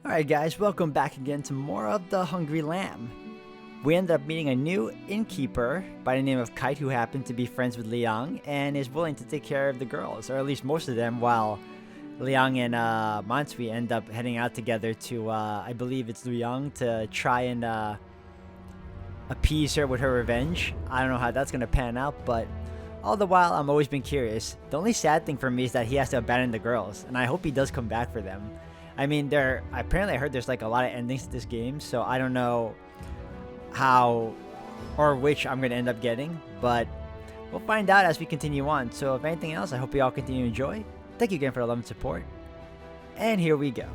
Alright guys, welcome back again to more of The Hungry Lamb. We ended up meeting a new innkeeper by the name of Kite who happened to be friends with Liang and is willing to take care of the girls, or at least most of them, while Liang and Mansui end up heading out together to, I believe it's Luoyang, to try and appease her with her revenge. I don't know how that's going to pan out, but all the while I've always been curious. The only sad thing for me is that he has to abandon the girls, and I hope he does come back for them. I mean, apparently I heard there's like a lot of endings to this game, so I don't know how or which I'm going to end up getting, but we'll find out as we continue on. So if anything else, I hope you all continue to enjoy. Thank you again for the love and support. And here we go.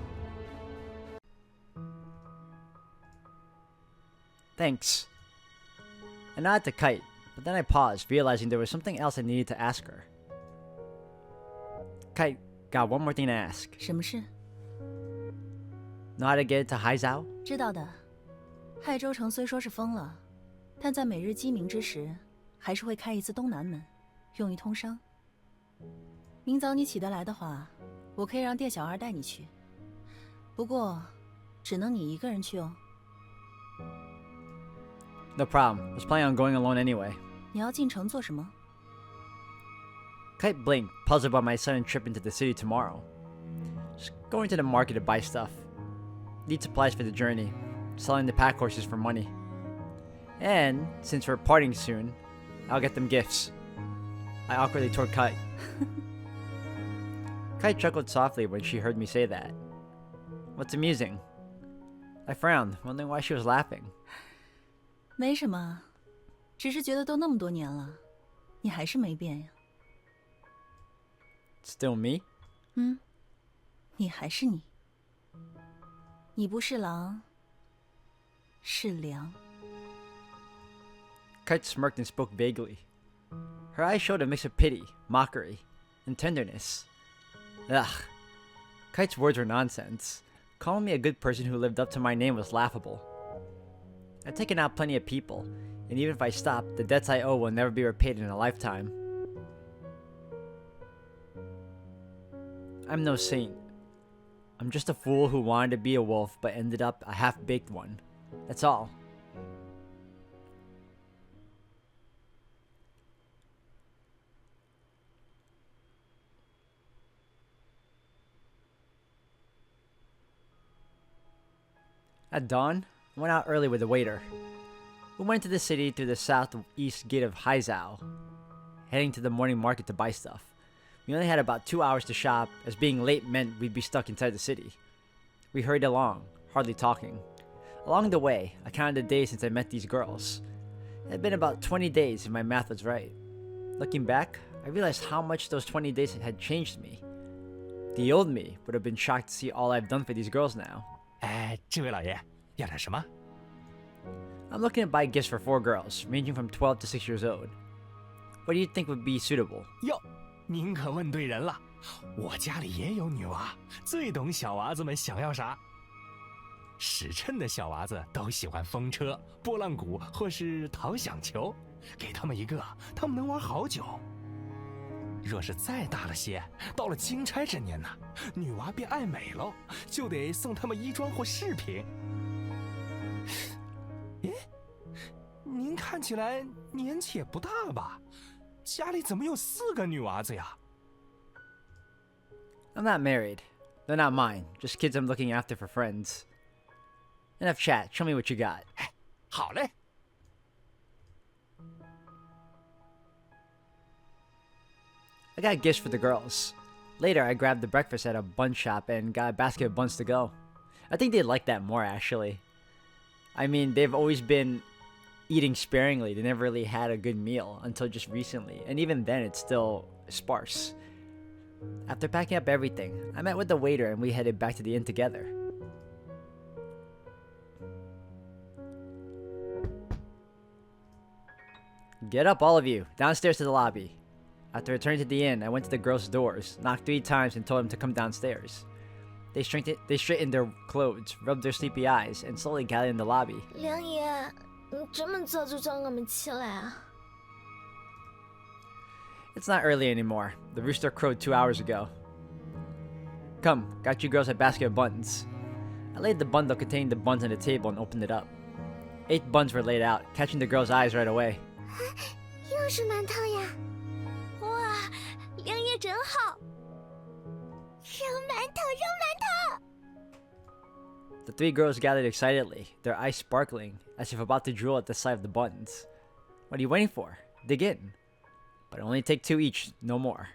Thanks. I nodded to Kite, but then I paused, realizing there was something else I needed to ask her. Kite, got one more thing to ask. 什么事？ Know how to get to Haizhou? 知道的。亥州城虽说是封了，但在每日鸡鸣之时，还是会开一次东南门，用于通商。明早你起得来的话，我可以让店小二带你去。不过，只能你一个人去哦。No problem. Was planning on going alone anyway. 你要进城做什么？ Kite blinked, puzzled by my sudden trip into the city tomorrow. Just going to the market to buy stuff. Need supplies for the journey. Selling the pack horses for money. And, since we're parting soon, I'll get them gifts. I awkwardly told Kite. Kite chuckled softly when she heard me say that. What's amusing? I frowned, wondering why she was laughing. 没什么，只是觉得都那么多年了，你还是没变呀。Still me? 你还是你。你不是狼，是梁。 Kite smirked and spoke vaguely. Her eyes showed a mix of pity, mockery, and tenderness. Ugh. Kite's words were nonsense. Calling me a good person who lived up to my name was laughable. I've taken out plenty of people, and even if I stop, the debts I owe will never be repaid in a lifetime. I'm no saint. I'm just a fool who wanted to be a wolf but ended up a half-baked one. That's all. At dawn, I went out early with the waiter. We went to the city through the southeast gate of Haizhou, heading to the morning market to buy stuff. We only had about 2 hours to shop, as being late meant we'd be stuck inside the city. We hurried along, hardly talking. Along the way, I counted the days since I met these girls. It had been about 20 days if my math was right. Looking back, I realized how much those 20 days had changed me. The old me would have been shocked to see all I've done for these girls now. 这位老爷要点什么？ I'm looking to buy gifts for 4 girls, ranging from 12 to 6 years old. What do you think would be suitable? 哟，您可问对人了。我家里也有女娃，最懂小娃子们想要啥。时辰的小娃子都喜欢风车、拨浪鼓或是陶响球，给他们一个，他们能玩好久。若是再大了些，到了金钗之年呢，女娃便爱美喽，就得送他们衣装或饰品。诶，您看起来年纪也不大吧？家里怎么有4个女娃子呀？ I'm not married. They're not mine, just kids I'm looking after for friends. Enough chat, show me what you got. 好嘞。 I got gifts for the girls. Later, I grabbed the breakfast at a bun shop and got a basket of buns to go. I think they'd like that more, actually. I mean, they've always been eating sparingly. They never really had a good meal until just recently, and even then, it's still sparse. After packing up everything, I met with the waiter and we headed back to the inn together. Get up, all of you. Downstairs to the lobby. After returning to the inn, I went to the girls' doors, knocked 3 times, and told them to come downstairs. They straightened their clothes, rubbed their sleepy eyes, and slowly gathered in the lobby. 梁爷，你这么早就叫我们起来啊？ It's not early anymore. The rooster crowed 2 hours ago. Come, got you girls a basket of buns. I laid the bundle containing the buns on the table and opened it up. 8 buns were laid out, catching the girl's eyes right away. 又是馒头呀！哇，凉夜真好。扔馒头，扔馒头！ The 3 girls gathered excitedly, their eyes sparkling, as if about to drool at the sight of the buns. What are you waiting for? Dig in. But only take 2 each, no more.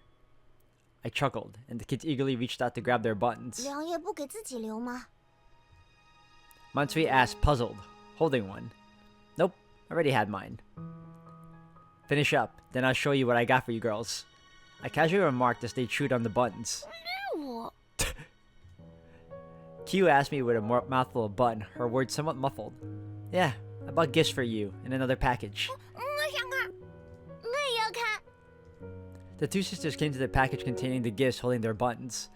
I chuckled, and the kids eagerly reached out to grab their buns. 凉夜不给自己留吗？ Mansui asked, puzzled, holding one. Nope, already had mine. Finish up, then I'll show you what I got for you girls. I casually remarked as they chewed on the buns. 我 Q asked me with a mouthful of bun, her words somewhat muffled. Yeah, I bought gifts for you in another package. 我想看，我也要看。 The 2 sisters came to the package containing the gifts holding their buns.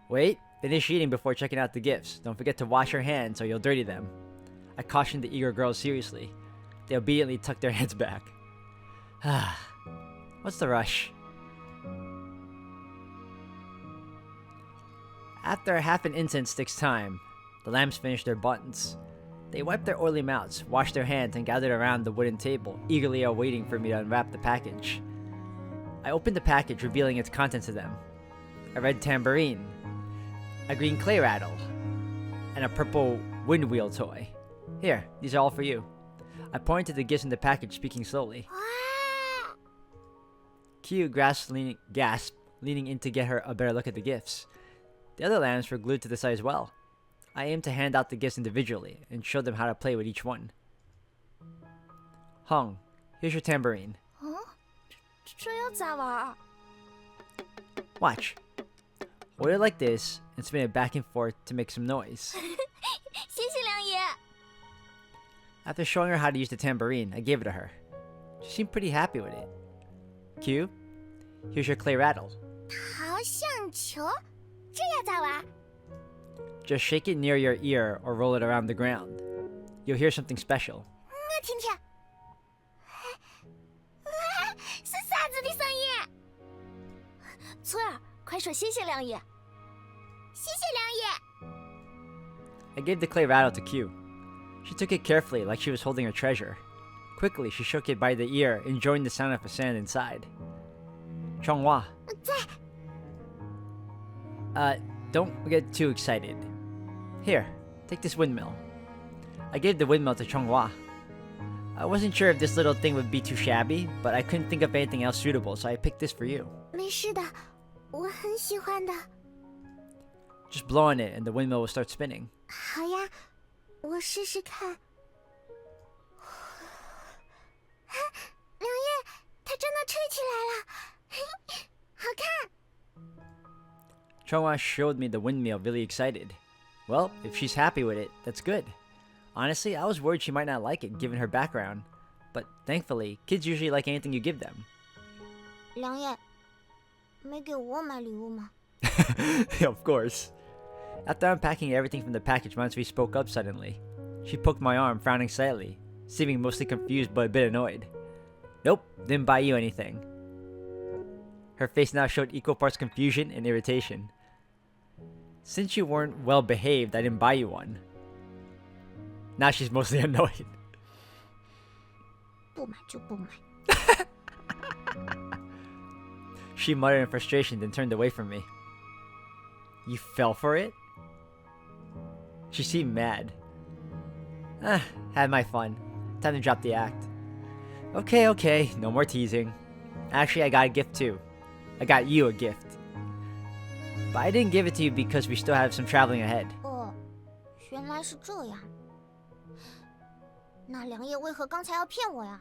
Wait, finish eating before checking out the gifts. Don't forget to wash your hands or you'll dirty them. I cautioned the eager girls seriously. They obediently tucked their heads back. What's the rush? After half an incense stick's time, the lambs finished their buns. They wiped their oily mouths, washed their hands, and gathered around the wooden table, eagerly awaiting for me to unwrap the package. I opened the package, revealing its contents to them. A red tambourine, a green clay rattle, and a purple wind wheel toy. Here, these are all for you. I pointed to the gifts in the package, speaking slowly. 哇， Q gasped, leaning in to get her a better look at the gifts. The other lambs were glued to the side as well. I aimed to hand out the gifts individually and show them how to play with each one. Hung, here's your tambourine. 这要咋玩？ Watch. Hold it like this and spin it back and forth to make some noise. 谢谢凉爷。 After showing her how to use the tambourine, I gave it to her. She seemed pretty happy with it. Q, here's your clay rattle. 好像球，这要咋玩？ Just shake it near your ear or roll it around the ground. You'll hear something special. 我听听。哇，是啥子的声音？翠儿，快说谢谢凉爷。谢谢凉爷。 I gave the clay rattle to Q. She took it carefully like she was holding a treasure. Quickly, she shook it by the ear, enjoying the sound of the sand inside. Chonghua. 在。 Don't get too excited. Here, take this windmill. I gave the windmill to Chonghua. I wasn't sure if this little thing would be too shabby, but I couldn't think of anything else suitable, so I picked this for you. 没事的，我很喜欢的。 Just blow on it and the windmill will start spinning. 好呀，我试试看。凉夜，它真的吹起来了，好看。 Chonghua showed me the windmill, really excited. Well, if she's happy with it, that's good. Honestly, I was worried she might not like it, given her background. But thankfully, kids usually like anything you give them. 凉夜，没给我买礼物吗？ Of course. After unpacking everything from the package, Mansui spoke up suddenly. She poked my arm, frowning slightly, seeming mostly confused but a bit annoyed. Nope, didn't buy you anything. Her face now showed equal parts confusion and irritation. Since you weren't well behaved, I didn't buy you one. Now she's mostly annoyed. 不买就不买。 She muttered in frustration, then turned away from me. You fell for it? She seemed mad. Had my fun. Time to drop the act. Okay, no more teasing. Actually, I got a gift too. I got you a gift. But I didn't give it to you because we still have some traveling ahead. 哦，原来是这样。那凉夜为何刚才要骗我呀？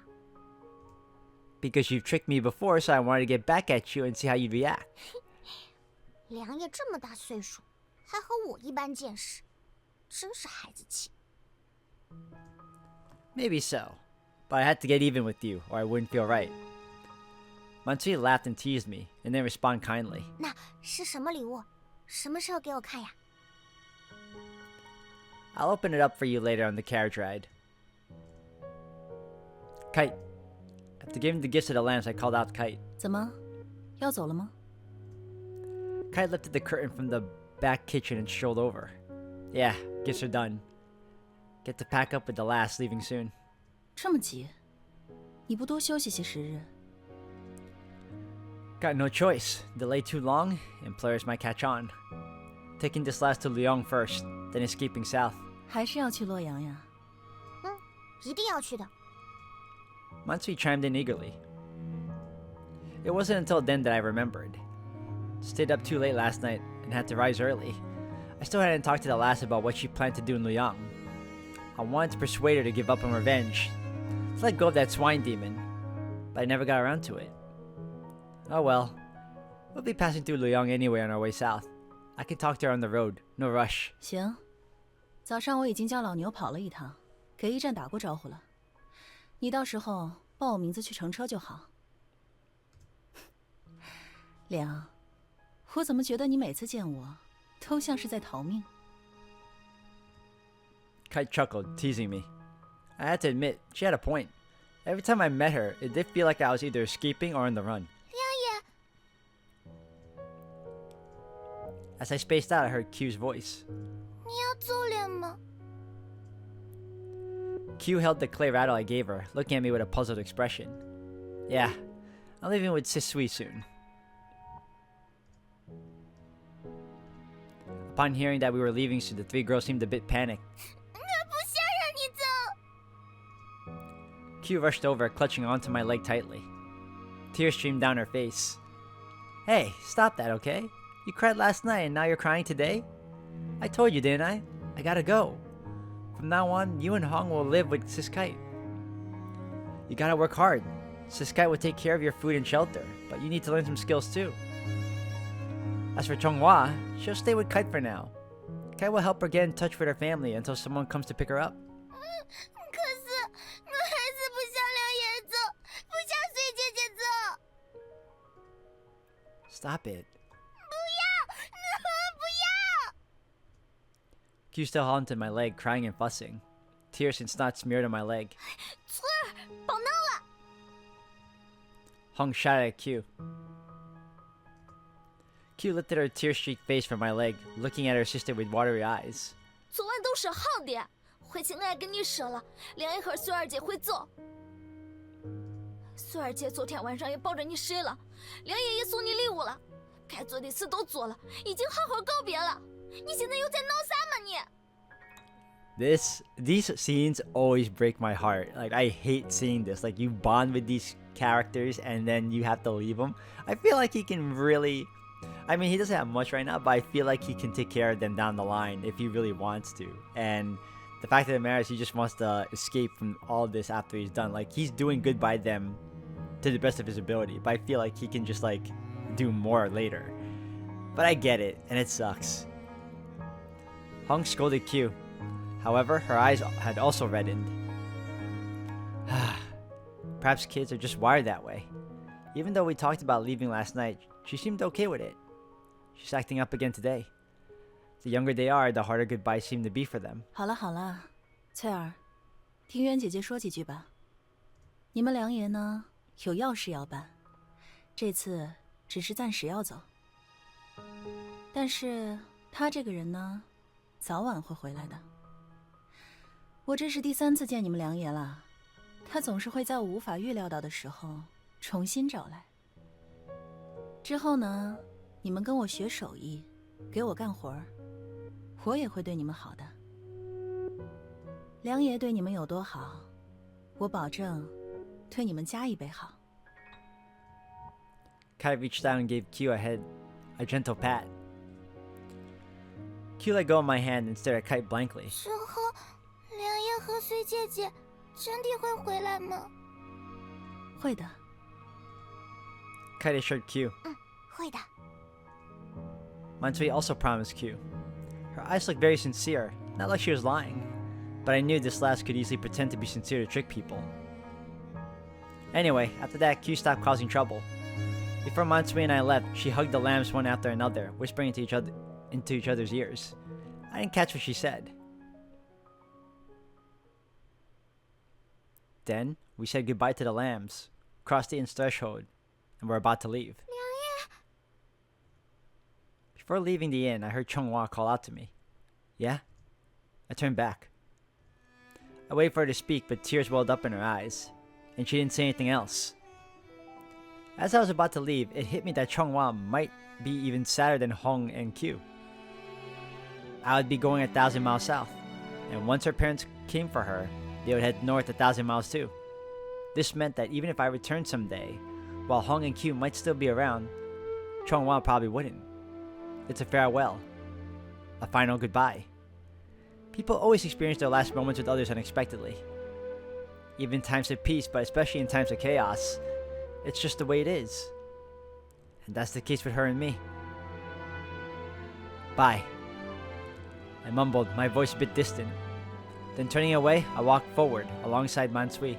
Because you've tricked me before, so I wanted to get back at you and see how you'd react. 凉夜这么大岁数，还和我一般见识，真是孩子气。 Maybe so. But I had to get even with you, or I wouldn't feel right. Mansui laughed and teased me, and then responded kindly. 那是什么礼物？什么时候给我看呀？ I'll open it up for you later on the carriage ride. Kite. After giving the gifts to the lambs, I called out Kite. 怎么，要走了吗？ Kite lifted the curtain from the back kitchen and strolled over. Yeah, Gifts are done. Get to pack up with the last, leaving soon. 这么急，你不多休息些时日？ Got no choice. Delay too long, employers might catch on. Taking this last to Liang first, then escaping south. 还是要去洛阳呀？一定要去的。 Mansui chimed in eagerly. It wasn't until then that I remembered. Stayed up too late last night and had to rise early. I still hadn't talked to the lass about what she planned to do in Luoyang. I wanted to persuade her to give up on revenge, to let go of that swine demon, but I never got around to it. Oh well. We'll be passing through Luoyang anyway on our way south. I can talk to her on the road, no rush. 行，早上我已经叫老牛跑了一趟，给驿站打过招呼了。你到时候报我名字去乘车就好。梁，我怎么觉得你每次见我，都像是在逃命？ Kite chuckled, teasing me. I had to admit, she had a point. Every time I met her, it did feel like I was either escaping or on the run. 梁爷， As I spaced out, I heard Q's voice. 你要揍脸吗？ Q held the clay rattle I gave her, looking at me with a puzzled expression. Yeah, I'm leaving with Sisui soon. Upon hearing that we were leaving soon, the three girls seemed a bit panicked. 我不想让你走。 Q rushed over, clutching onto my leg tightly. Tears streamed down her face. Hey, stop that, okay? You cried last night and now you're crying today? I told you, didn't I? I gotta go. From now on, you and Hong will live with Sis Kite. You gotta work hard. Sis Kite will take care of your food and shelter, but you need to learn some skills too. As for Chonghua, she'll stay with Kite for now. Kite will help her get in touch with her family until someone comes to pick her up. 可是我还是不想梁爷走，不想随姐姐走。 Stop it. 不要！ Q still haunted my leg, crying and fussing. Tears and snot smeared on my leg. 村儿，绑到了。 Hong shouted at Q. Q lifted her tear-streaked face from my leg, looking at her sister with watery eyes. 昨晚都说好的，回去我也跟你说了，梁爷和穗儿姐会走。穗儿姐昨天晚上也抱着你睡了，梁爷也送你礼物了，该做的事都做了，已经好好告别了。你现在又在闹啥嘛你？ These scenes always break my heart. Like, I hate seeing this. Like, you bond with these characters and then you have to leave them. I feel like he can really... I mean, he doesn't have much right now, but I feel like he can take care of them down the line if he really wants to. And the fact of the matter is he just wants to escape from all this after he's done. Like, he's doing good by them to the best of his ability, but I feel like he can just, like, do more later. But I get it, and it sucks. Hong scolded Q. However, her eyes had also reddened. Perhaps kids are just wired that way. Even though we talked about leaving last night, she seemed okay with it. She's acting up again today. The younger they are, the harder goodbyes seem to be for them. 好了好了，翠儿，听渊姐姐说几句吧。你们梁爷呢，有要事要办，这次只是暂时要走。但是他这个人呢，早晚会回来的。我这是第3次见你们梁爷了，他总是会在我无法预料到的时候重新找来。之后呢，你们跟我学手艺，给我干活儿，我也会对你们好的。梁爷对你们有多好，我保证对你们加1倍好。Kai reached down and gave Q a gentle pat. Q let go of my hand and stared at Kite blankly. 之后，梁爷和穗姐姐真的会回来吗？会的。Kite assured Q. 会的。 Mansui also promised Q. Her eyes looked very sincere, not like she was lying. But I knew this lass could easily pretend to be sincere to trick people. Anyway, after that, Q stopped causing trouble. Before Mansui and I left, she hugged the lambs one after another, whispering into each other's ears. I didn't catch what she said. Then, we said goodbye to the lambs, crossed the inn's threshold, and were about to leave. 梁爷， Before leaving the inn, I heard Chonghua call out to me. Yeah? I turned back. I waited for her to speak, but tears welled up in her eyes, and she didn't say anything else. As I was about to leave, it hit me that Chonghua might be even sadder than Hong and Q. I would be going 1,000 miles south, and once her parents came for her, they would head north 1,000 miles too. This meant that even if I returned someday, while Hong and Q might still be around, Chonghua probably wouldn't. It's a farewell. A final goodbye. People always experience their last moments with others unexpectedly. Even in times of peace, but especially in times of chaos, it's just the way it is. And that's the case with her and me. Bye. I mumbled, my voice a bit distant. Then turning away, I walked forward, alongside Mansui.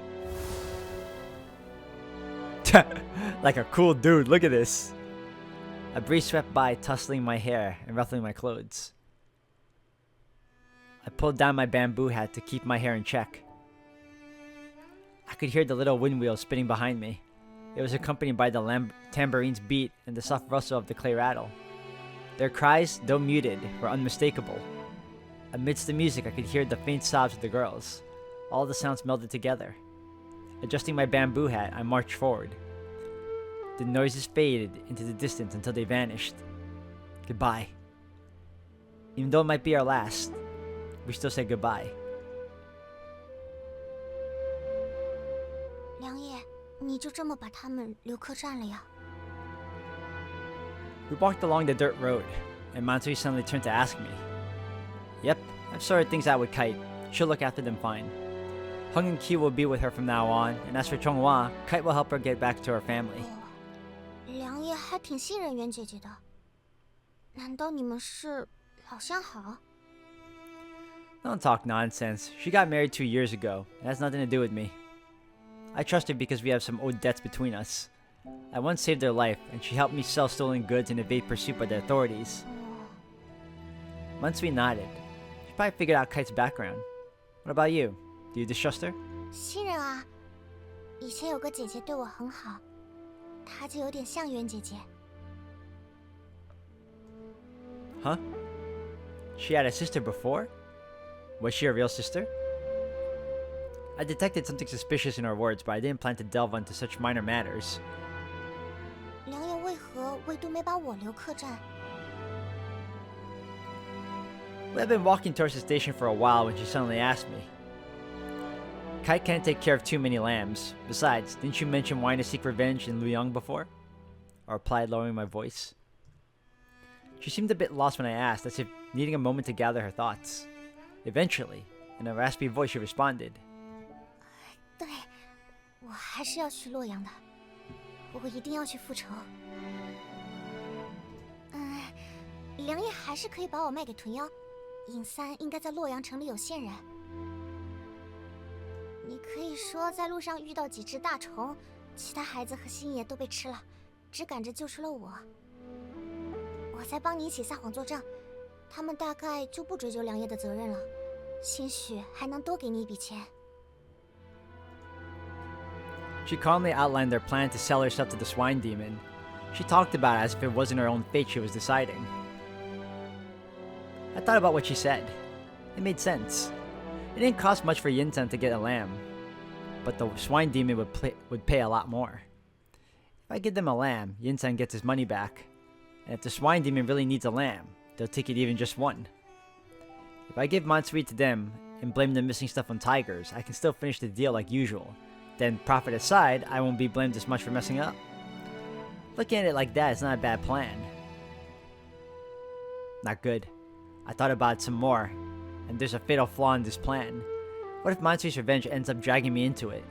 Like a cool dude, look at this. A breeze swept by, tussling my hair and ruffling my clothes. I pulled down my bamboo hat to keep my hair in check. I could hear the little wind wheels spinning behind me. It was accompanied by the tambourine's beat and the soft rustle of the clay rattle. Their cries, though muted, were unmistakable. Amidst the music, I could hear the faint sobs of the girls. All the sounds melded together. Adjusting my bamboo hat, I marched forward. The noises faded into the distance until they vanished. Goodbye. Even though it might be our last, we still said goodbye. 梁爷，你就这么把他们留客栈了呀？ We walked along the dirt road, and Mansui suddenly turned to ask me. Yep, I've sorted things out with Kite. She'll look after them fine. Hung and Q will be with her from now on, and as for Chonghua, Kite will help her get back to her family. 梁爷还挺信任袁姐姐的，难道你们是老相好？ Don't talk nonsense. She got married 2 years ago. It has nothing to do with me. I trust her because we have some old debts between us. I once saved her life, and she helped me sell stolen goods and evade pursuit by the authorities. Mansui nodded. She probably figured out Kite's background. What about you? Do you distrust her? 信任啊，以前有个姐姐对我很好，她就有点像袁姐姐。 Huh? She had a sister before? Was she a real sister? I detected something suspicious in her words, but I didn't plan to delve into such minor matters. 梁爷为何唯独没把我留客栈？ We had been walking towards the station for a while when she suddenly asked me. Kite can't take care of too many lambs. Besides, didn't you mention wanting to seek revenge in Luoyang before? I replied, lowering my voice. She seemed a bit lost when I asked, as if needing a moment to gather her thoughts. Eventually, in a raspy voice, she responded. 对，我还是要去洛阳的，我一定要去复仇。梁爷还是可以把我卖给屯妖，尹三应该在洛阳城里有线人。你可以说在路上遇到几只大虫，其他孩子和星爷都被吃了，只赶着救出了我。我再帮你一起撒谎作证，他们大概就不追究梁爷的责任了，兴许还能多给你一笔钱。 She calmly outlined their plan to sell herself to the swine demon. She talked about it as if it wasn't her own fate she was deciding. I thought about what she said. It made sense. It didn't cost much for Yinsen to get a lamb, but the swine demon would pay a lot more. If I give them a lamb, Yinsen gets his money back. And if the swine demon really needs a lamb, they'll take it even just one. If I give Mansui to them and blame the missing stuff on tigers, I can still finish the deal like usual. Then, profit aside, I won't be blamed as much for messing up. Looking at it like that is not a bad plan. Not good. I thought about it some more, and there's a fatal flaw in this plan. What if Mansui's revenge ends up dragging me into it?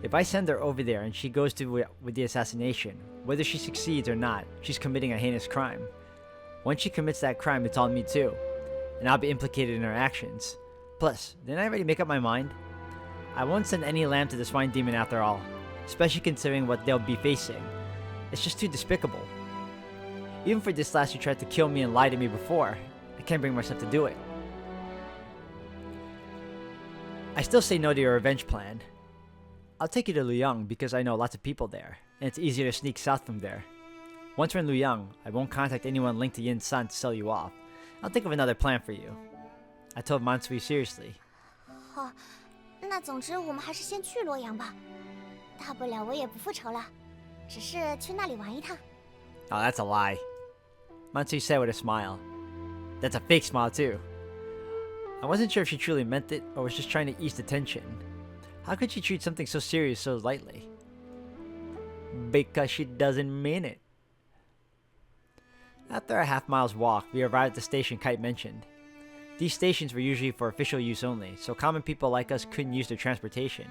If I send her over there and she goes through with the assassination, whether she succeeds or not, she's committing a heinous crime. Once she commits that crime, it's on me too, and I'll be implicated in her actions. Plus, didn't I already make up my mind? I won't send any lamb to the swine demon after all, especially considering what they'll be facing. It's just too despicable. Even for this last who tried to kill me and lie to me before, I can't bring myself to do it. I still say no to your revenge plan. I'll take you to Luoyang because I know lots of people there, and it's easier to sneak south from there. Once we're in Luoyang, I won't contact anyone linked to Yin San to sell you off. I'll think of another plan for you. I told Mansui seriously. 好，那总之我们还是先去洛阳吧，大不了我也不复仇了，只是去那里玩一趟。Oh, that's a lie. Mansui said with a smile. That's a fake smile, too. I wasn't sure if she truly meant it or was just trying to ease the tension. How could she treat something so serious so lightly? Because she doesn't mean it. After a half-mile's walk, we arrived at the station Kite mentioned. These stations were usually for official use only, so common people like us couldn't use their transportation.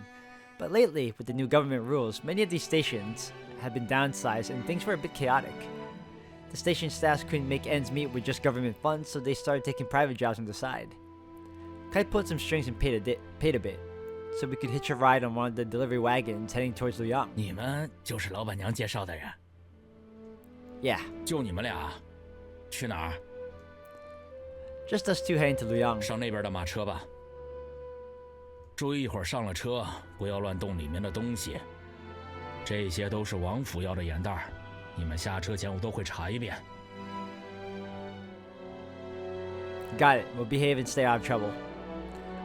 But lately, with the new government rules, many of these stations had been downsized and things were a bit chaotic. The station staffs couldn't make ends meet with just government funds, so they started taking private jobs on the side. Kite pulled some strings and paid a bit, so we could hitch a ride on one of the delivery wagons heading towards Luoyang. 你们就是老板娘介绍的人？ Yeah, 就你们俩，去哪儿？ just us two heading to Luoyang. 上那边的马车吧。注意一会儿上了车，不要乱动里面的东西。这些都是王府要的盐袋，你们下车前我都会查一遍。 Got it. We'll behave and stay out of trouble.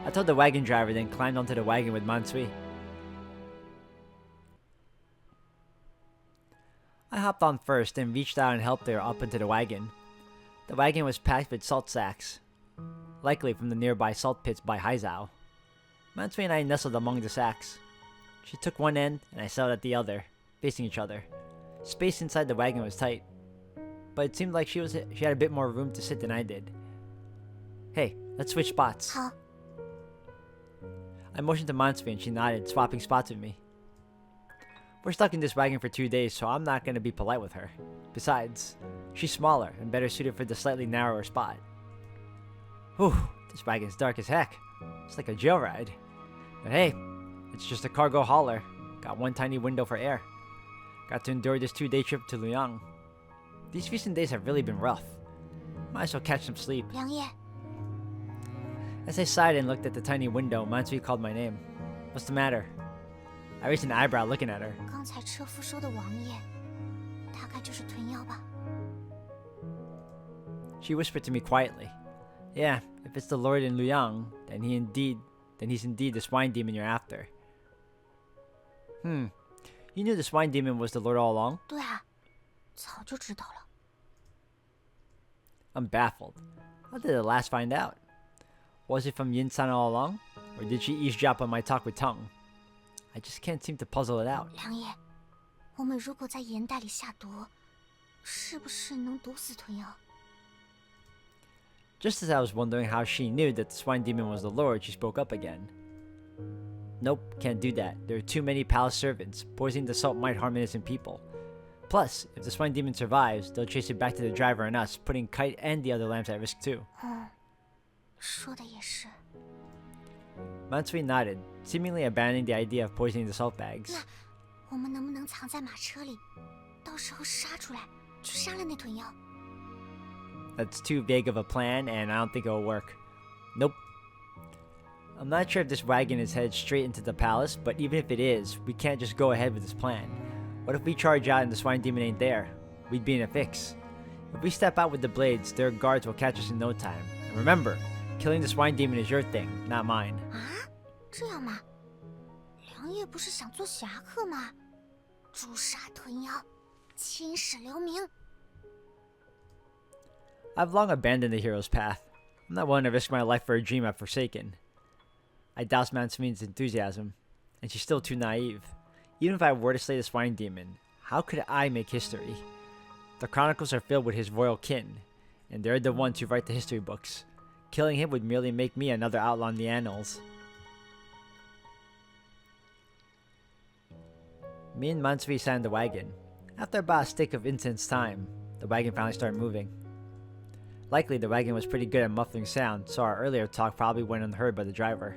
I told the wagon driver, then climbed onto the wagon with Mansui. I hopped on first, then reached out and helped her up into the wagon. The wagon was packed with salt sacks, likely from the nearby salt pits by Haizao. Mansui and I nestled among the sacks. She took one end, and I settled at the other, facing each other. Space inside the wagon was tight, but it seemed like she had a bit more room to sit than I did. Hey, let's switch spots. 好， I motioned to Mansui and she nodded, swapping spots with me. We're stuck in this wagon for 2 days, so I'm not going to be polite with her. Besides, she's smaller and better suited for the slightly narrower spot. Whew, this wagon's dark as heck. It's like a jail ride. But hey, it's just a cargo hauler. Got one tiny window for air. Got to endure this 2-day trip to Liang. These recent days have really been rough. Might as well catch some sleep. 梁叶， As I sighed and looked at the tiny window, Mansui called my name. What's the matter? I raised an eyebrow looking at her. 刚才车夫说的王爷，大概就是豚妖吧？ She whispered to me quietly. Yeah, if it's the Lord in Luoyang, then he's indeed the swine demon you're after. You knew the swine demon was the Lord all along? 对啊，早就知道了。 I'm baffled. How did the last find out? Was it from Yin-san all along? Or did she eavesdrop on my talk with Tongue? I just can't seem to puzzle it out. 梁叶，我们如果在盐袋里下毒，是不是能毒死豚妖？ Just as I was wondering how she knew that the swine demon was the Lord, she spoke up again. Nope, can't do that. There are too many palace servants. Poisoning the salt might harm innocent people. Plus, if the swine demon survives, they'll chase it back to the driver and us, putting Kite and the other lambs at risk too. 说的也是。 Mansui nodded, seemingly abandoning the idea of poisoning the salt bags. 我们能不能藏在马车里，到时候杀出来，去杀了那豚妖？ That's too vague of a plan, and I don't think it'll work. Nope. I'm not sure if this wagon is headed straight into the palace, but even if it is, we can't just go ahead with this plan. What if we charge out and the swine demon ain't there? We'd be in a fix. If we step out with the blades, their guards will catch us in no time. And remember, killing the swine demon is your thing, not mine. 啊，这样吗？梁叶不是想做侠客吗？诛杀豚妖，青史留名。 I've long abandoned the hero's path. I'm not willing to risk my life for a dream I've forsaken. I doused Mansuin's enthusiasm, and she's still too naive. Even if I were to slay the swine demon, how could I make history? The chronicles are filled with his royal kin, and they're the ones who write the history books. Killing him would merely make me another outlaw in the annals. Me and Mansui sat in the wagon. After about a stick of incense time, the wagon finally started moving. Likely the wagon was pretty good at muffling sound, so our earlier talk probably went unheard by the driver.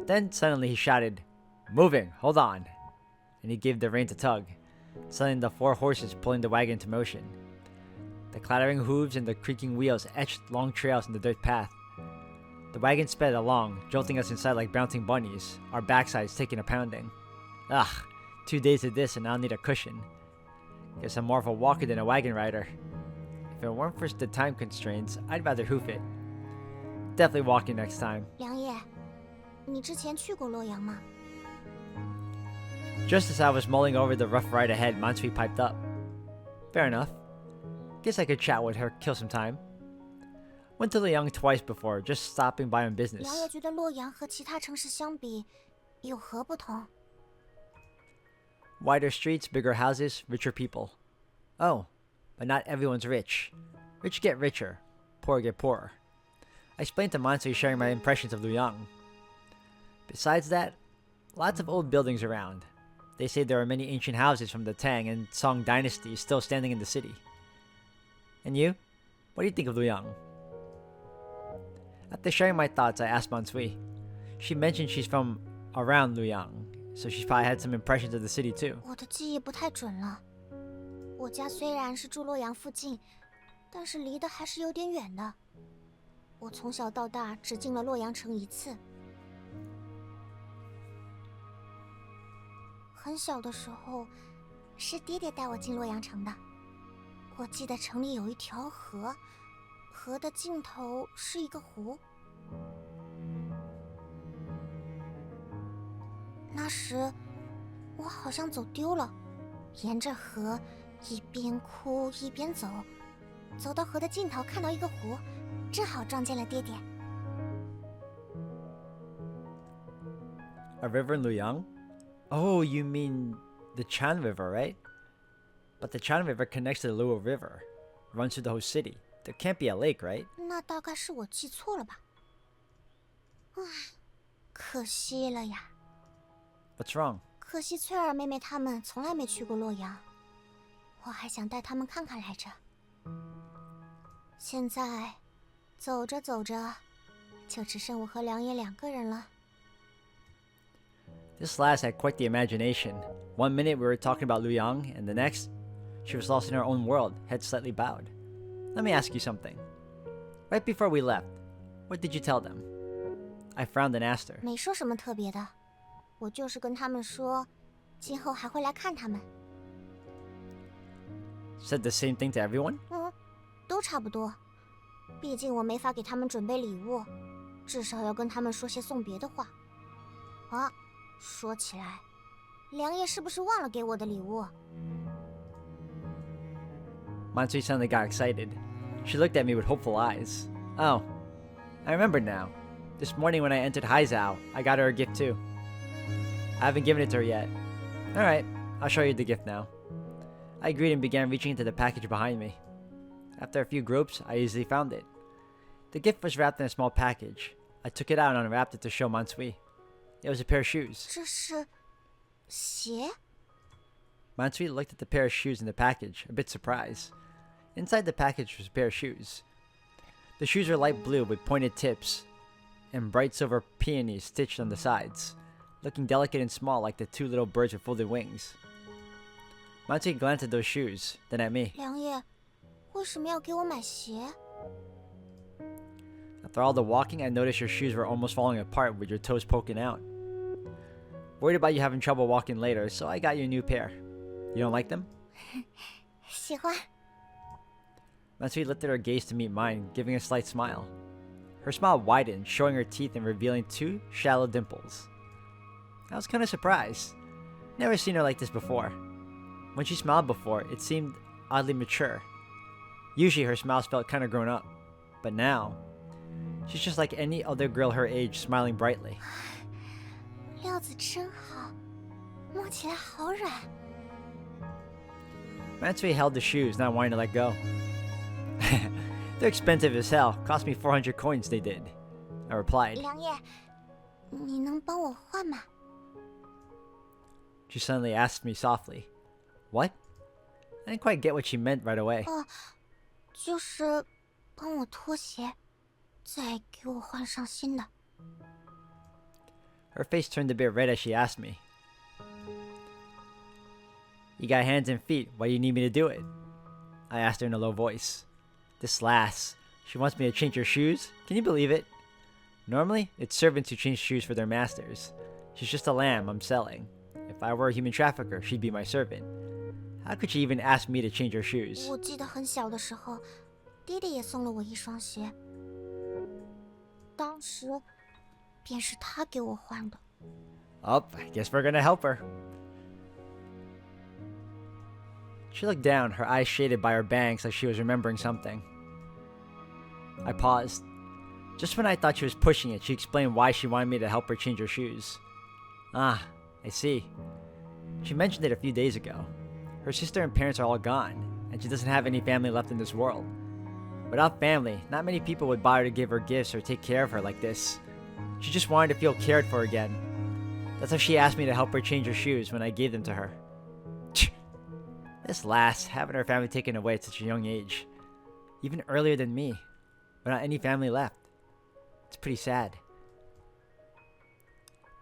Then suddenly he shouted, "Moving! Hold on!" And he gave the rein to tug, sending the 4 horses pulling the wagon into motion. The clattering hooves and the creaking wheels etched long trails in the dirt path. The wagon sped along, jolting us inside like bouncing bunnies, our backsides taking a pounding. Ugh, 2 days of this and I'll need a cushion. Guess I'm more of a walker than a wagon rider. If it weren't for the time constraints, I'd rather hoof it. definitely walking next time. 梁叶，你之前去过洛阳吗？ Just as I was mulling over the rough ride ahead, Mansui piped up. Fair enough. Guess I could chat with her, kill some time. Went to Liang twice before, just stopping by on 梁 business. 叶觉得洛阳和其他城市相比，有何不同？ Wider streets, bigger houses, richer people. Oh, but not everyone's rich. Rich get richer, poor get poorer. I explained to Mansui, sharing my impressions of Luoyang. Besides that, lots of old buildings around. They say there are many ancient houses from the Tang and Song dynasties still standing in the city. And you? What do you think of Luoyang? After sharing my thoughts, I asked Mansui. She mentioned she's from around Luoyang, so she's probably had some impressions of the city too. 我的记忆不太准了。我家虽然是住洛阳附近，但是离得还是有点远的。我从小到大只进了洛阳城一次。很小的时候，是爹爹带我进洛阳城的。我记得城里有一条河，河的尽头是一个湖。那时，我好像走丢了，沿着河一边哭一边走，走到河的尽头看到一个湖，正好撞见了爹爹。 A river in Luoyang? Oh, you mean the Chan River, right? But the Chan River connects to the Luo River, runs through the whole city. There can't be a lake, right? 那大概是我记错了吧？唉，可惜了呀。 What's wrong? 可惜翠儿妹妹她们从来没去过洛阳，我还想带她们看看来着。现在，走着走着，就只剩我和梁爷2个人了。 This lass had quite the imagination. One minute we were talking about Luoyang, and the next, she was lost in her own world, head slightly bowed. Let me ask you something. Right before we left, what did you tell them? I frowned and asked her. 没说什么特别的，我就是跟他们说，今后还会来看他们。 Said the same thing to everyone? 都差不多。毕竟我没法给他们准备礼物，至少要跟他们说些送别的话。啊，说起来，梁爷是不是忘了给我的礼物？ Mansui suddenly got excited. She looked at me with hopeful eyes. Oh, I remember now. This morning when I entered Haizao, I got her a gift too. I haven't given it to her yet. Alright, I'll show you the gift now. I agreed and began reaching into the package behind me. After a few gropes, I easily found it. The gift was wrapped in a small package. I took it out and unwrapped it to show Mansui. It was a pair of shoes. 这是鞋？ Mansui looked at the pair of shoes in the package, a bit surprised. Inside the package was a pair of shoes. The shoes were light blue with pointed tips and bright silver peonies stitched on the sides, looking delicate and small like the 2 little birds with folded wings. Mansui glanced at those shoes, then at me. 梁爷，为什么要给我买鞋？ After all the walking, I noticed your shoes were almost falling apart with your toes poking out. Worried about you having trouble walking later, so I got you a new pair. You don't like them? 喜欢。 Mansui lifted her gaze to meet mine, giving a slight smile. Her smile widened, showing her teeth and revealing 2 shallow dimples. I was kind of surprised. Never seen her like this before. When she smiled before, it seemed oddly mature. Usually her smiles felt kind of grown up. But now, she's just like any other girl her age, smiling brightly. 料子真好，摸起来好软。 Mansui held the shoes, not wanting to let go. They're expensive as hell. Cost me 400 coins, they did. I replied. 梁爷，你能帮我换吗？ She suddenly asked me softly. What? I didn't quite get what she meant right away. 就是帮我脱鞋，再给我换上新的。 Her face turned a bit red as she asked me. You got hands and feet. Why do you need me to do it? I asked her in a low voice. This lass, she wants me to change her shoes? Can you believe it? Normally, it's servants who change shoes for their masters. She's just a lamb I'm selling. If I were a human trafficker, she'd be my servant. How could she even ask me to change her shoes? 我记得很小的时候，爹爹也送了我一双鞋。当时便是他给我换的。Oh, I guess we're gonna help her. She looked down, her eyes shaded by her bangs like she was remembering something. I paused. Just when I thought she was pushing it, she explained why she wanted me to help her change her shoes. Ah, I see. She mentioned it a few days ago. Her sister and parents are all gone, and she doesn't have any family left in this world. Without family, not many people would bother to give her gifts or take care of her like this. She just wanted to feel cared for again. That's how she asked me to help her change her shoes when I gave them to her. This lass, having her family taken away at such a young age. Even earlier than me, without any family left. It's pretty sad.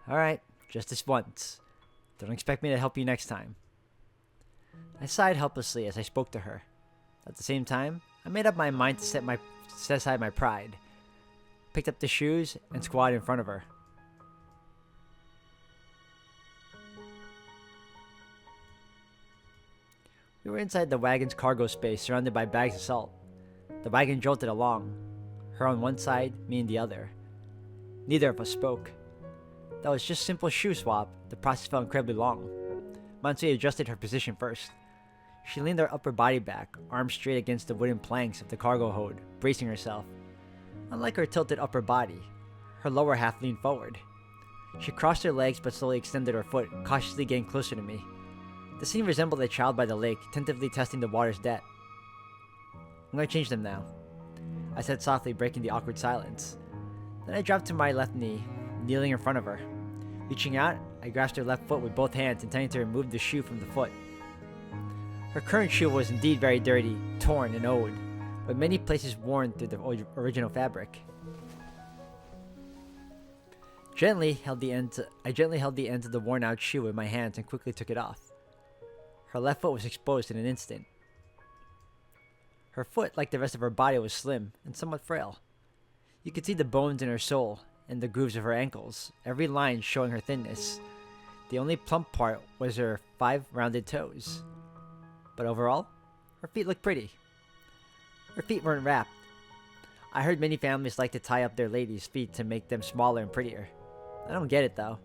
Alright, just this once. Don't expect me to help you next time. I sighed helplessly as I spoke to her. At the same time, I made up my mind to set aside my pride. Picked up the shoes and squatted in front of her. We were inside the wagon's cargo space, surrounded by bags of salt. The wagon jolted along, her on one side, me on the other. Neither of us spoke. That was just simple shoe swap. The process felt incredibly long. Mansui adjusted her position first. She leaned her upper body back, arms straight against the wooden planks of the cargo hold, bracing herself. Unlike her tilted upper body, her lower half leaned forward. She crossed her legs but slowly extended her foot, cautiously getting closer to me. The scene resembled a child by the lake, tentatively testing the water's depth. I'm gonna change them now, I said softly, breaking the awkward silence. Then I dropped to my left knee, kneeling in front of her. Reaching out, I grasped her left foot with both hands, intending to remove the shoe from the foot. Her current shoe was indeed very dirty, torn, and old, with many places worn through the original fabric. I gently held the end of the worn-out shoe with my hands and quickly took it off. Her left foot was exposed in an instant. Her foot, like the rest of her body, was slim and somewhat frail. You could see the bones in her sole and the grooves of her ankles, every line showing her thinness. The only plump part was her 5 rounded toes. But overall, her feet looked pretty. Her feet weren't wrapped. I heard many families like to tie up their ladies' feet to make them smaller and prettier. I don't get it though.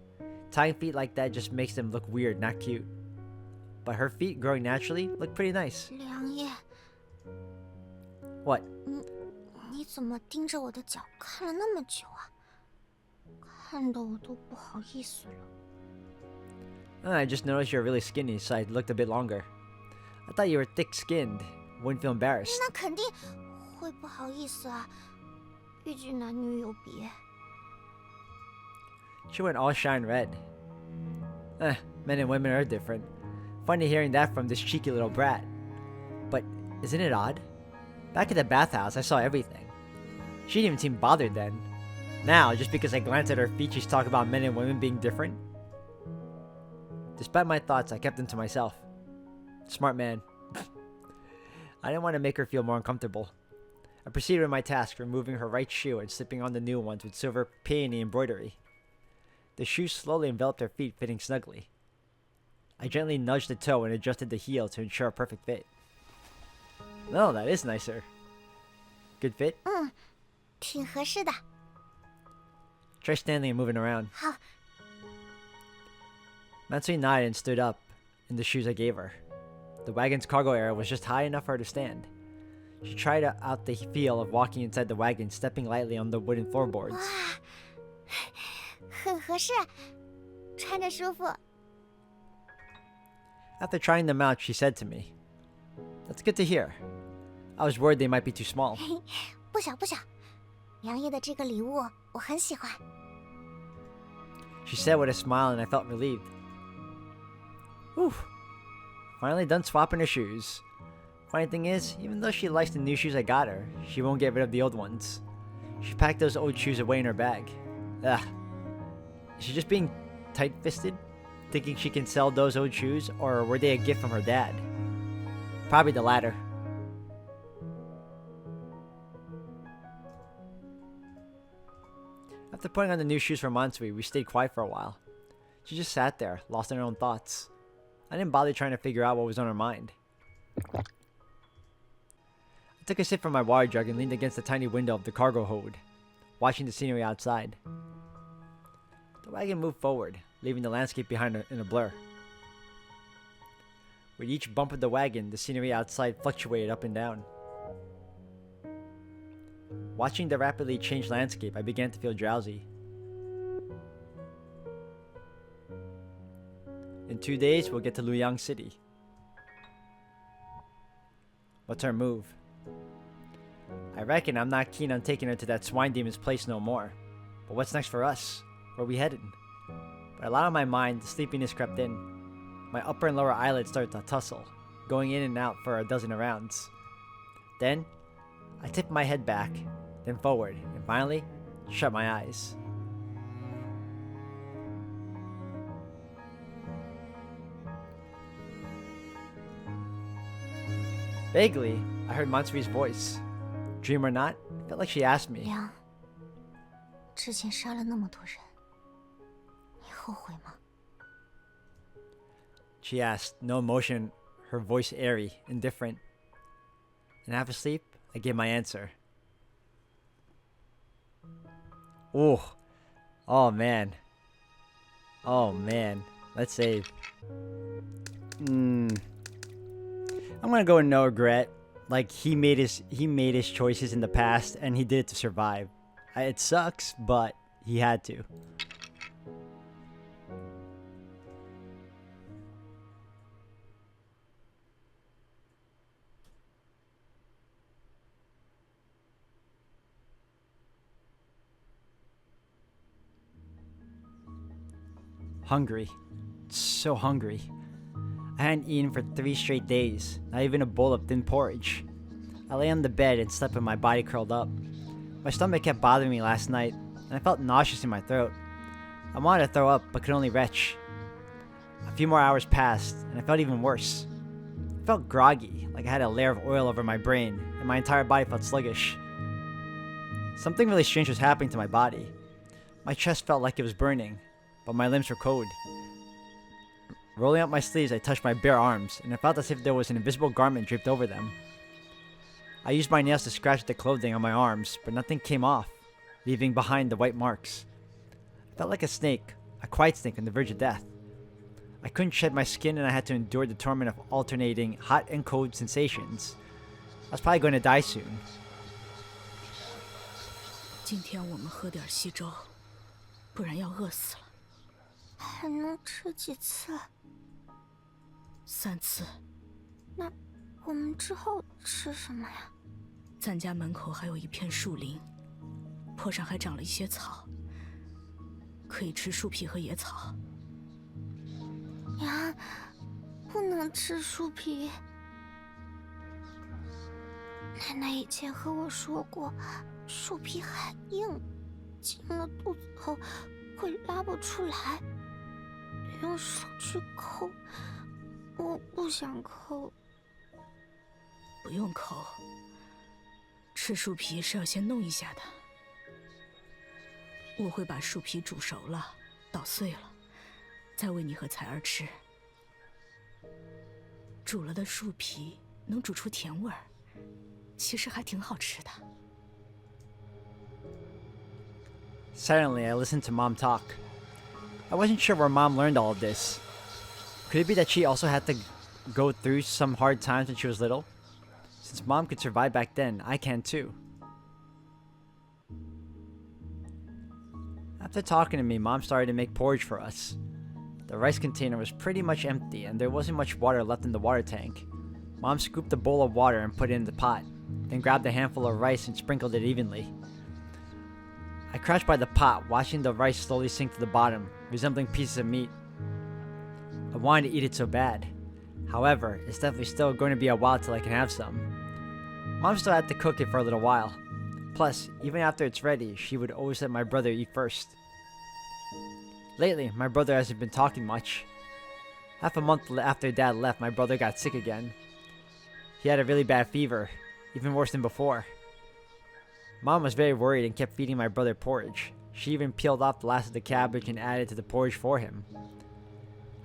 Tying feet like that just makes them look weird, not cute. But her feet, growing naturally, look pretty nice. 梁叶， What? 你怎么盯着我的脚看了那么久啊？看得我都不好意思了。I just noticed you're really skinny, so I looked a bit longer. I thought you were thick-skinned. Wouldn't feel embarrassed. 那肯定会不好意思啊，毕竟男女有别。 She went all shine red. Men and women are different. Funny hearing that from this cheeky little brat. But isn't it odd? Back at the bathhouse, I saw everything. She didn't even seem bothered then. Now, just because I glanced at her feet, she's talking about men and women being different. Despite my thoughts, I kept them to myself. Smart man. I didn't want to make her feel more uncomfortable. I proceeded with my task, removing her right shoe and slipping on the new ones with silver peony embroidery. The shoe slowly enveloped her feet, fitting snugly. I gently nudged the toe and adjusted the heel to ensure a perfect fit. No, that is nicer. Good fit? 挺合适的。 Try standing and moving around. 好， Matsui nodded and stood up in the shoes I gave her. The wagon's cargo area was just high enough for her to stand. She tried out the feel of walking inside the wagon, stepping lightly on the wooden floorboards. 哇，很合适，穿着舒服。 After trying them out, she said to me, "That's good to hear. I was worried they might be too small." 不小不小，梁叶的这个礼物我很喜欢。 She said with a smile, and I felt relieved. Whew. Finally done swapping her shoes. Funny thing is, even though she likes the new shoes I got her, she won't get rid of the old ones. She packed those old shoes away in her bag. Ugh. Is she just being tight-fisted? Thinking she can sell those old shoes, or were they a gift from her dad? Probably the latter. After putting on the new shoes for Mansui, we stayed quiet for a while. She just sat there, lost in her own thoughts. I didn't bother trying to figure out what was on her mind. I took a sip from my water jug and leaned against the tiny window of the cargo hold. watching the scenery outside. The wagon moved forward, leaving the landscape behind in a blur. With each bump of the wagon, the scenery outside fluctuated up and down. Watching the rapidly changed landscape, I began to feel drowsy. In 2 days, we'll get to Luoyang City. What's our move? I reckon I'm not keen on taking her to that swine demon's place no more. But what's next for us? Where are we headed? But a lot on my mind, the sleepiness crept in. My upper and lower eyelids started to tussle, going in and out for a dozen rounds. Then, I tipped my head back, then forward, and finally, shut my eyes. Vaguely, I heard Matsuri's voice. Dream or not, it felt like she asked me. Liang, 之前杀了那么多人，你后悔吗？ She asked, no emotion, her voice airy, indifferent. And half asleep, I gave my answer. Oh, oh man. Oh man, let's save. I'm gonna go with no regret. Like he made his choices in the past, and he did it to survive. It sucks, but he had to. Hungry. So hungry. I hadn't eaten for 3 straight days, not even a bowl of thin porridge. I lay on the bed and slept with my body curled up. My stomach kept bothering me last night, and I felt nauseous in my throat. I wanted to throw up, but could only retch. A few more hours passed, and I felt even worse. I felt groggy, like I had a layer of oil over my brain, and my entire body felt sluggish. Something really strange was happening to my body. My chest felt like it was burning, but my limbs were cold. Rolling up my sleeves, I touched my bare arms, and I felt as if there was an invisible garment draped over them. I used my nails to scratch at the clothing on my arms, but nothing came off, leaving behind the white marks. I felt like a snake, a quiet snake on the verge of death. I couldn't shed my skin, and I had to endure the torment of alternating hot and cold sensations. I was probably going to die soon. 今天我们喝点稀粥，不然要饿死了。还能吃几次？3次。那我们之后吃什么呀？咱家门口还有一片树林，坡上还长了一些草，可以吃树皮和野草。呀，不能吃树皮。奶奶以前和我说过，树皮很硬，进了肚子后会拉不出来，得用手去抠。我不想抠。不用抠，吃树皮是要先弄一下的。我会把树皮煮熟了，捣碎了，再喂你和彩儿吃。煮了的树皮能煮出甜味儿，其实还挺好吃的。Silently, I listened to Mom talk. I wasn't sure where Mom learned all of this. Could it be that she also had to go through some hard times when she was little? Since Mom could survive back then, I can too. After talking to me, Mom started to make porridge for us. The rice container was pretty much empty, and there wasn't much water left in the water tank. Mom scooped a bowl of water and put it in the pot, then grabbed a handful of rice and sprinkled it evenly. I crouched by the pot, watching the rice slowly sink to the bottom, resembling pieces of meat. I wanted to eat it so bad. However, it's definitely still going to be a while till I can have some. Mom still had to cook it for a little while. Plus, even after it's ready, she would always let my brother eat first. Lately, my brother hasn't been talking much. Half a month after Dad left, my brother got sick again. He had a really bad fever, even worse than before. Mom was very worried and kept feeding my brother porridge. She even peeled off the last of the cabbage and added to the porridge for him.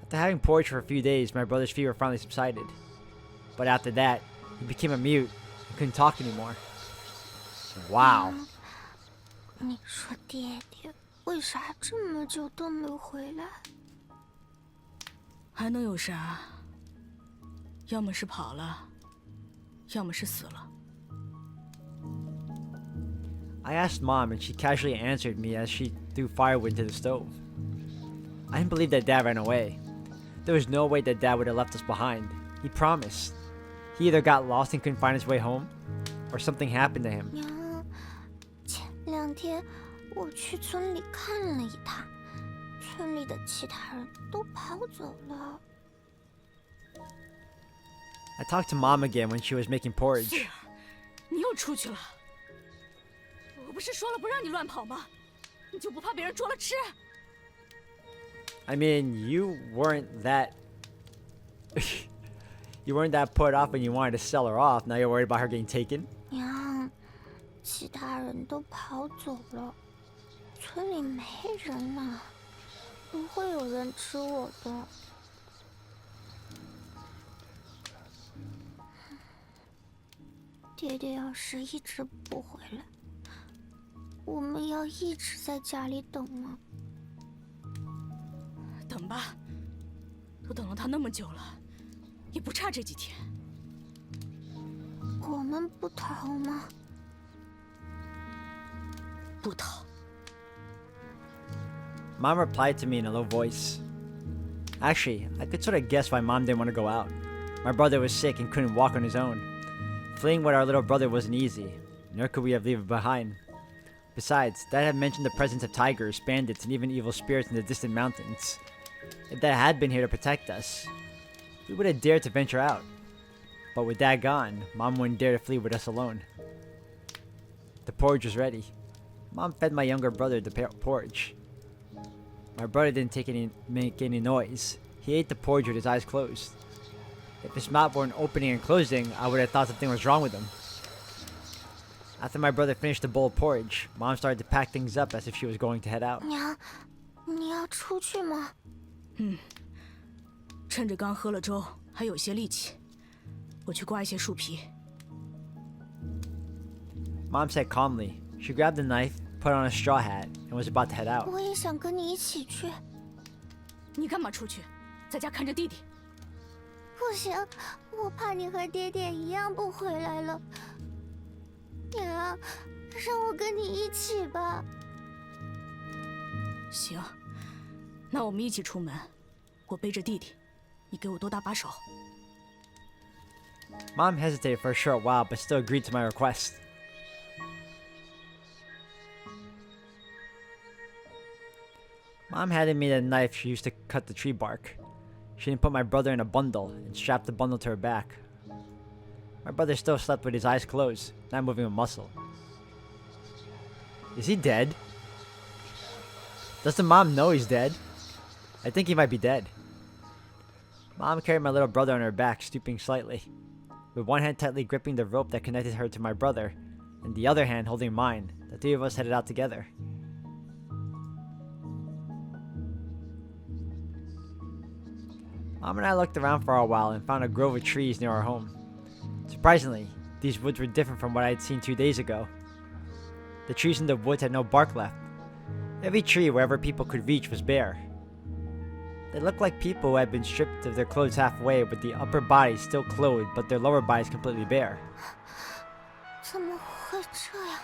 After having porridge for a few days, my brother's fever finally subsided. But after that, he became a mute and couldn't talk anymore. Wow. 你说爹爹为啥这么久都没回来？还能有啥？要么是跑了，要么是死了。I asked Mom, and she casually answered me as she threw firewood into the stove. I didn't believe that Dad ran away. There was no way that Dad would have left us behind. He promised. He either got lost and couldn't find his way home, or something happened to him. 娘，前2天我去村里看了一趟，村里的其他人都跑走了。 I talked to Mom again when she was making porridge. 穗儿，你又出去了。我不是说了不让你乱跑吗？你就不怕别人捉了吃？ I mean, you weren't that put off when you wanted to sell her off. Now you're worried about her getting taken? 娘，其他人都跑走了，村里没人了，不会有人吃我的。爹爹要是一直不回来，我们要一直在家里等吗？等吧，都等了他那么久了，也不差这几天。我们不逃吗？不逃。 Mom replied to me in a low voice. Actually, I could sort of guess why Mom didn't want to go out. My brother was sick and couldn't walk on his own. Fleeing with our little brother wasn't easy, nor could we have left him behind. Besides, Dad had mentioned the presence of tigers, bandits, and even evil spirits in the distant mountains. If Dad had been here to protect us, we would have dared to venture out. But with Dad gone, Mom wouldn't dare to flee with us alone. The porridge was ready. Mom fed my younger brother the porridge. My brother didn't make any noise. He ate the porridge with his eyes closed. If his mouth weren't opening and closing, I would have thought something was wrong with him. After my brother finished the bowl of porridge, Mom started to pack things up as if she was going to head out. 娘，你要出去吗？趁着刚喝了粥，还有些力气，我去刮一些树皮。Mom said calmly. She grabbed a knife, put on a straw hat, and was about to head out. 我也想跟你一起去。你干嘛出去？在家看着弟弟？不行，我怕你和爹爹一样不回来了。娘，让我跟你一起吧。行，那我们一起出门。我背着弟弟，你给我多搭把手。 Mom hesitated for a short while, but still agreed to my request. Mom handed me the knife she used to cut the tree bark. She then put my brother in a bundle and strapped the bundle to her back. My brother still slept with his eyes closed, not moving a muscle. Is he dead? Does the mom know he's dead? I think he might be dead. Mom carried my little brother on her back, stooping slightly. With one hand tightly gripping the rope that connected her to my brother, and the other hand holding mine, the three of us headed out together. Mom and I looked around for a while and found a grove of trees near our home. Surprisingly, these woods were different from what I had seen 2 days ago. The trees in the woods had no bark left. Every tree wherever people could reach was bare. They looked like people who had been stripped of their clothes halfway, with the upper bodies still clothed but their lower bodies completely bare. 怎么会这样？